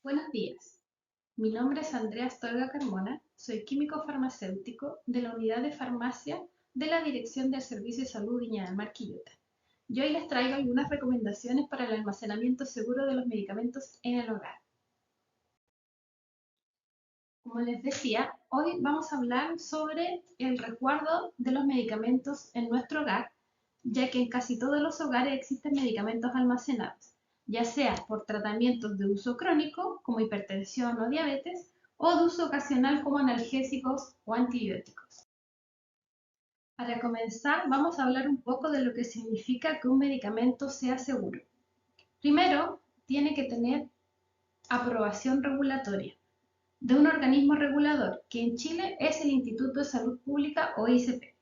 Buenos días, mi nombre es Andrea Astorga Carmona, soy químico farmacéutico de la Unidad de Farmacia de la Dirección del Servicio de Salud Viña del Mar Quillota. Y hoy les traigo algunas recomendaciones para el almacenamiento seguro de los medicamentos en el hogar. Como les decía, hoy vamos a hablar sobre el resguardo de los medicamentos en nuestro hogar, ya que en casi todos los hogares existen medicamentos almacenados, ya sea por tratamientos de uso crónico, como hipertensión o diabetes, o de uso ocasional como analgésicos o antibióticos. Para comenzar, vamos a hablar un poco de lo que significa que un medicamento sea seguro. Primero, tiene que tener aprobación regulatoria de un organismo regulador, que en Chile es el Instituto de Salud Pública o ISP.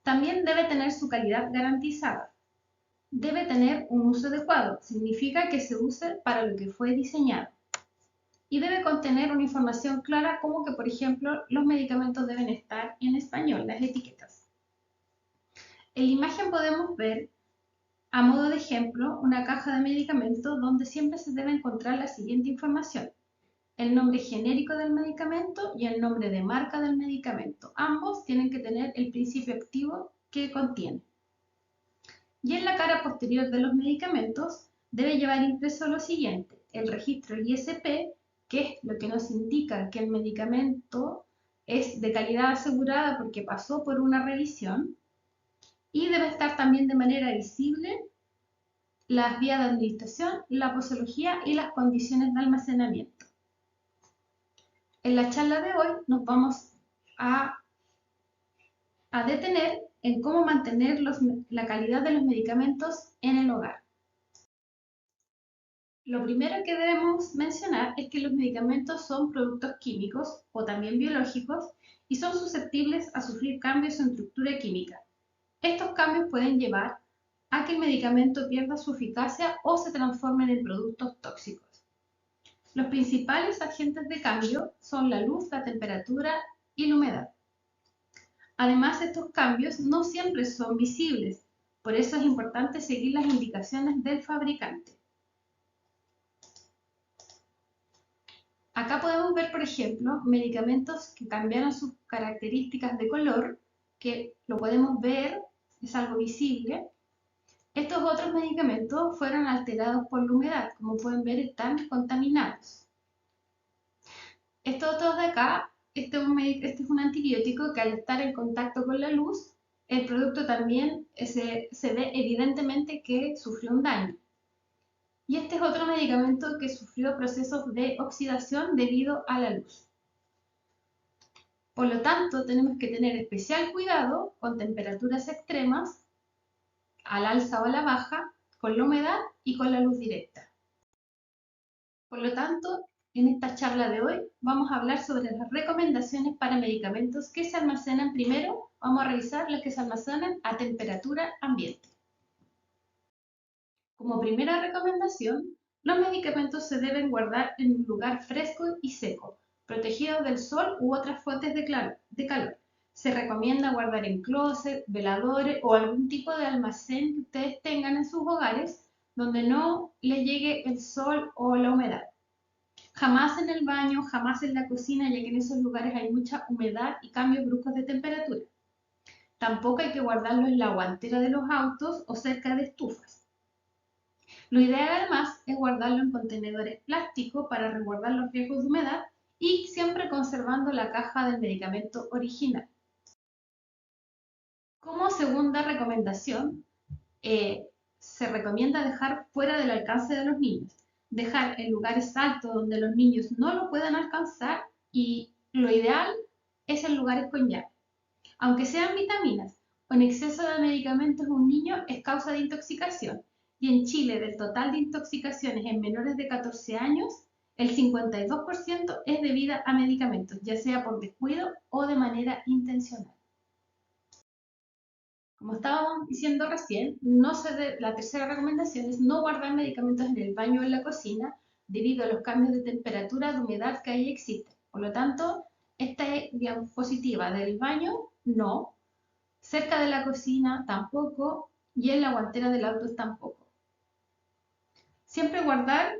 También debe tener su calidad garantizada. Debe tener un uso adecuado, significa que se use para lo que fue diseñado. Y debe contener una información clara como que, por ejemplo, los medicamentos deben estar en español, las etiquetas. En la imagen podemos ver, a modo de ejemplo, una caja de medicamentos donde siempre se debe encontrar la siguiente información: el nombre genérico del medicamento y el nombre de marca del medicamento. Ambos tienen que tener el principio activo que contiene. Y en la cara posterior de los medicamentos debe llevar impreso lo siguiente: el registro ISP, que es lo que nos indica que el medicamento es de calidad asegurada porque pasó por una revisión, y debe estar también de manera visible las vías de administración, la posología y las condiciones de almacenamiento. En la charla de hoy nos vamos a detener en cómo mantener la calidad de los medicamentos en el hogar. Lo primero que debemos mencionar es que los medicamentos son productos químicos o también biológicos y son susceptibles a sufrir cambios en estructura química. Estos cambios pueden llevar a que el medicamento pierda su eficacia o se transforme en productos tóxicos. Los principales agentes de cambio son la luz, la temperatura y la humedad. Además, estos cambios no siempre son visibles, por eso es importante seguir las indicaciones del fabricante. Acá podemos ver, por ejemplo, medicamentos que cambiaron sus características de color, que lo podemos ver, es algo visible. Estos otros medicamentos fueron alterados por la humedad, como pueden ver están contaminados. Estos otros de acá, este es un antibiótico que al estar en contacto con la luz, el producto también se ve evidentemente que sufrió un daño. Y este es otro medicamento que sufrió procesos de oxidación debido a la luz. Por lo tanto, tenemos que tener especial cuidado con temperaturas extremas, al alza o a la baja, con la humedad y con la luz directa. Por lo tanto, en esta charla de hoy vamos a hablar sobre las recomendaciones para medicamentos que se almacenan. Primero, vamos a revisar las que se almacenan a temperatura ambiente. Como primera recomendación, los medicamentos se deben guardar en un lugar fresco y seco, protegidos del sol u otras fuentes de calor. Se recomienda guardar en closet, veladores o algún tipo de almacén que ustedes tengan en sus hogares donde no les llegue el sol o la humedad. Jamás en el baño, jamás en la cocina, ya que en esos lugares hay mucha humedad y cambios bruscos de temperatura. Tampoco hay que guardarlo en la guantera de los autos o cerca de estufas. Lo ideal además es guardarlo en contenedores plásticos para resguardar los riesgos de humedad y siempre conservando la caja del medicamento original. Como segunda recomendación, se recomienda dejar fuera del alcance de los niños. Dejar en lugares altos donde los niños no lo puedan alcanzar, y lo ideal es en lugares con llave. Aunque sean vitaminas, con exceso de medicamentos un niño es causa de intoxicación. Y en Chile, del total de intoxicaciones en menores de 14 años, el 52% es debida a medicamentos, ya sea por descuido o de manera intencional. Como estábamos diciendo recién, la tercera recomendación es no guardar medicamentos en el baño o en la cocina debido a los cambios de temperatura, de humedad que ahí existen. Por lo tanto, esta diapositiva del baño, no. Cerca de la cocina, tampoco. Y en la guantera del auto, tampoco. Siempre guardar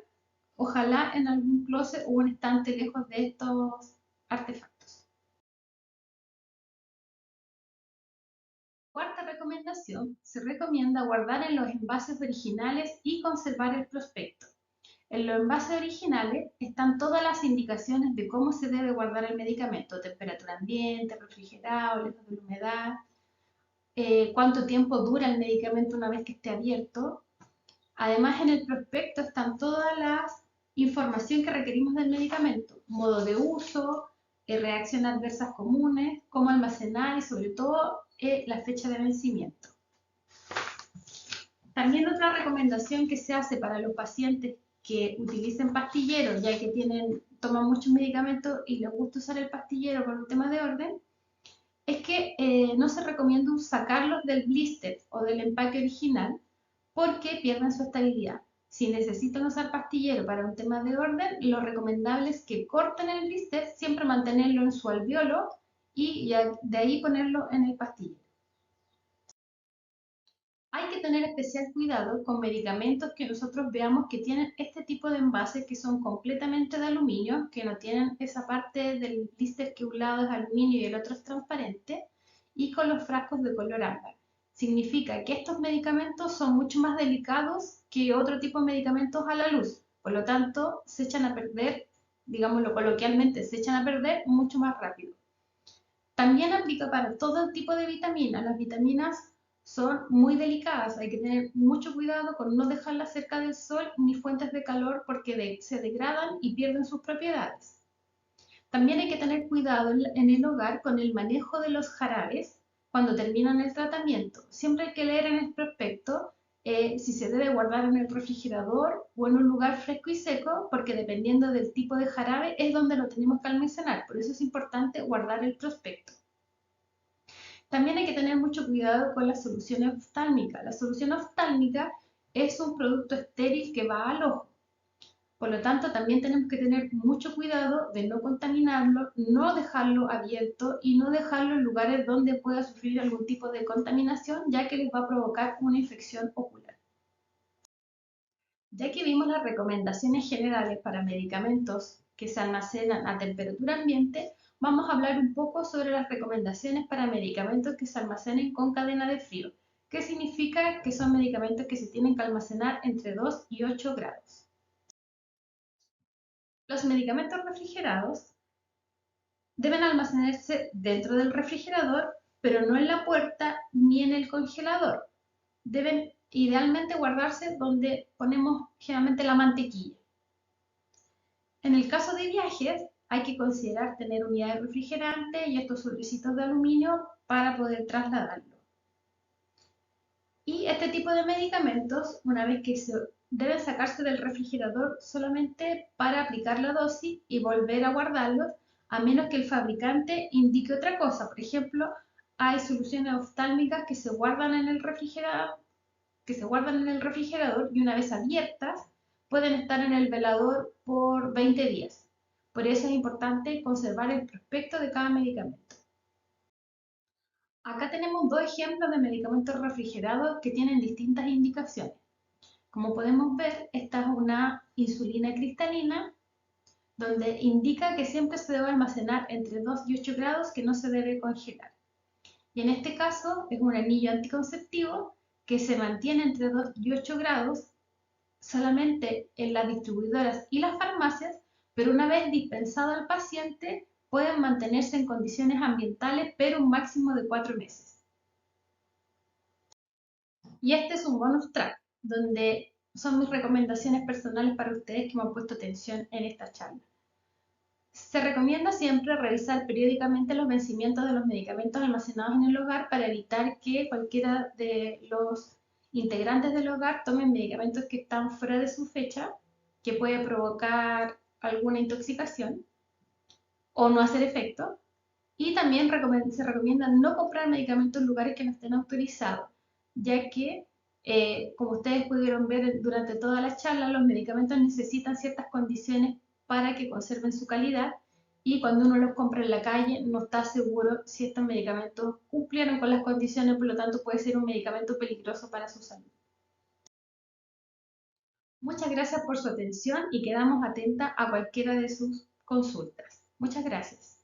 ojalá en algún closet o un estante lejos de estos artefactos. Cuarta recomendación, se recomienda guardar en los envases originales y conservar el prospecto. En los envases originales están todas las indicaciones de cómo se debe guardar el medicamento, temperatura ambiente, refrigerado, lejos de la humedad, cuánto tiempo dura el medicamento una vez que esté abierto. Además, en el prospecto están todas las información que requerimos del medicamento, modo de uso, reacciones adversas comunes, cómo almacenar y sobre todo la fecha de vencimiento. También otra recomendación que se hace para los pacientes que utilicen pastilleros, ya que toman muchos medicamentos y les gusta usar el pastillero por un tema de orden, es que no se recomienda sacarlos del blister o del empaque original porque pierden su estabilidad. Si necesitan usar pastillero para un tema de orden, lo recomendable es que corten el blister, siempre mantenerlo en su alveolo y ya de ahí ponerlo en el pastillero. Hay que tener especial cuidado con medicamentos que nosotros veamos que tienen este tipo de envases que son completamente de aluminio, que no tienen esa parte del blister que un lado es aluminio y el otro es transparente, y con los frascos de color ámbar. Significa que estos medicamentos son mucho más delicados que otro tipo de medicamentos a la luz, por lo tanto se echan a perder, digámoslo coloquialmente, se echan a perder mucho más rápido. También aplica para todo tipo de vitaminas. Las vitaminas son muy delicadas, hay que tener mucho cuidado con no dejarlas cerca del sol ni fuentes de calor porque se degradan y pierden sus propiedades. También hay que tener cuidado en el hogar con el manejo de los jarabes cuando terminan el tratamiento. Siempre hay que leer en el prospecto si se debe guardar en el refrigerador o en un lugar fresco y seco, porque dependiendo del tipo de jarabe es donde lo tenemos que almacenar. Por eso es importante guardar el prospecto. También hay que tener mucho cuidado con la solución oftálmica. La solución oftálmica es un producto estéril que va al ojo. Por lo tanto, también tenemos que tener mucho cuidado de no contaminarlo, no dejarlo abierto y no dejarlo en lugares donde pueda sufrir algún tipo de contaminación, ya que les va a provocar una infección ocular. Ya que vimos las recomendaciones generales para medicamentos que se almacenan a temperatura ambiente, vamos a hablar un poco sobre las recomendaciones para medicamentos que se almacenen con cadena de frío, que significa que son medicamentos que se tienen que almacenar entre 2 y 8 grados. Los medicamentos refrigerados deben almacenarse dentro del refrigerador, pero no en la puerta ni en el congelador. Deben idealmente guardarse donde ponemos generalmente la mantequilla. En el caso de viajes, hay que considerar tener unidades refrigerantes y estos sobrecitos de aluminio para poder trasladarlo. Y este tipo de medicamentos, una vez que deben sacarse del refrigerador solamente para aplicar la dosis y volver a guardarlos, a menos que el fabricante indique otra cosa. Por ejemplo, hay soluciones oftálmicas que se guardan en el refrigerador y una vez abiertas pueden estar en el velador por 20 días. Por eso es importante conservar el prospecto de cada medicamento. Acá tenemos dos ejemplos de medicamentos refrigerados que tienen distintas indicaciones. Como podemos ver, esta es una insulina cristalina donde indica que siempre se debe almacenar entre 2 y 8 grados, que no se debe congelar. Y en este caso es un anillo anticonceptivo que se mantiene entre 2 y 8 grados solamente en las distribuidoras y las farmacias, pero una vez dispensado al paciente pueden mantenerse en condiciones ambientales, pero un máximo de 4 meses. Y este es un bonus track, donde son mis recomendaciones personales para ustedes que me han puesto atención en esta charla. Se recomienda siempre revisar periódicamente los vencimientos de los medicamentos almacenados en el hogar para evitar que cualquiera de los integrantes del hogar tomen medicamentos que están fuera de su fecha, que puede provocar alguna intoxicación o no hacer efecto. Y también se recomienda no comprar medicamentos en lugares que no estén autorizados, ya que, como ustedes pudieron ver durante toda la charla, los medicamentos necesitan ciertas condiciones para que conserven su calidad y cuando uno los compra en la calle no está seguro si estos medicamentos cumplieron con las condiciones, por lo tanto puede ser un medicamento peligroso para su salud. Muchas gracias por su atención y quedamos atentas a cualquiera de sus consultas. Muchas gracias.